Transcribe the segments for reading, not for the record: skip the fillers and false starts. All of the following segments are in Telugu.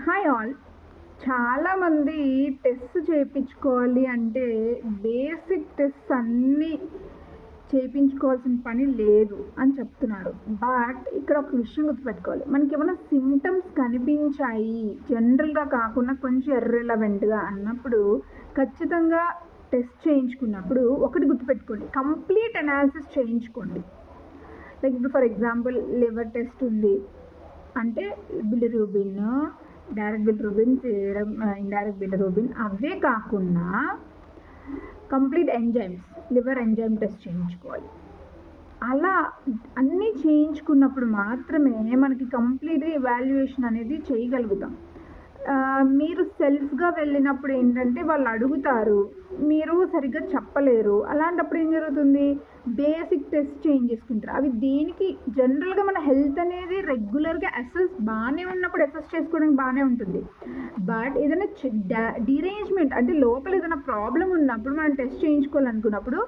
Hi all. చాలామంది టెస్ట్ చేయించుకోవాలి అంటే బేసిక్ టెస్ట్ అన్నీ చేయించుకోవాల్సిన పని లేదు అని చెప్తున్నారు. బట్ ఇక్కడ ఒక విషయం గుర్తుపెట్టుకోవాలి, మనకి ఏమైనా సిమ్టమ్స్ కనిపించాయి జనరల్గా కాకుండా కొంచెం ఇర్రెలవెంట్గా అన్నప్పుడు ఖచ్చితంగా టెస్ట్ చేయించుకున్నప్పుడు ఒకటి గుర్తుపెట్టుకోండి, కంప్లీట్ అనాలిసిస్ చేయించుకోండి. లైక్ ఇప్పుడు ఫర్ ఎగ్జాంపుల్ లివర్ టెస్ట్ ఉంది అంటే bilirubin, direct bilirubin, serum indirect bilirubin, అవే కాకుండా complete enzymes, liver enzyme test చేయించుకోవాలి. అలా అన్నీ చేయించుకున్నప్పుడు మాత్రమే మనకి కంప్లీట్గా ఎవాల్యుయేషన్ అనేది చేయగలుగుతాం. మీరు సెల్ఫ్గా వెళ్ళినప్పుడు ఏంటంటే వాళ్ళు అడుగుతారు, మీరు సరిగ్గా చెప్పలేరు. అలాంటప్పుడు ఏం జరుగుతుంది, బేసిక్ టెస్ట్ చేంజ్ చేసుకుంటారు. అవి దేనికి, జనరల్గా మన హెల్త్ అనేది రెగ్యులర్గా అసెస్ బాగానే ఉన్నప్పుడు అసెస్ చేసుకోవడానికి బాగానే ఉంటుంది. బట్ ఏదైనా డిరేంజ్మెంట్ అంటే లోపల ఏదైనా ప్రాబ్లం ఉన్నప్పుడు మనం టెస్ట్ చేయించుకోవాలనుకున్నప్పుడు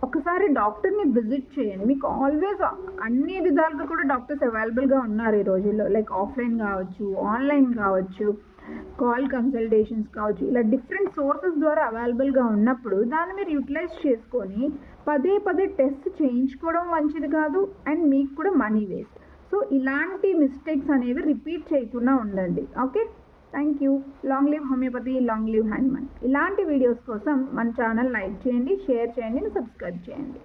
ఒకసారి డాక్టర్ని విజిట్ చేయండి. మీకు ఆల్వేస్ అన్ని విధాలుగా కూడా డాక్టర్స్ అవైలబుల్గా ఉన్నారు ఈ రోజుల్లో. లైక్ ఆఫ్లైన్ కావచ్చు, ఆన్లైన్ కావచ్చు, కాల్ కన్సల్టేషన్స్ కావచ్చు, ఇలా డిఫరెంట్ సోర్సెస్ ద్వారా అవైలబుల్గా ఉన్నప్పుడు దాన్ని మీరు యూటిలైజ్ చేసుకొని పదే పదే టెస్ట్ చేయించుకోవడం మంచిది కాదు, అండ్ మీకు కూడా మనీ వేస్ట్. సో ఇలాంటి మిస్టేక్స్ అనేవి రిపీట్ చేయకుండా ఉండండి. Okay, thank you. Long live homeopathy, long live Hahnemann. ఇలాంటి వీడియోస్ కోసం మన ఛానల్ లైక్ చేయండి, షేర్ చేయండి, సబ్స్క్రైబ్ చేయండి.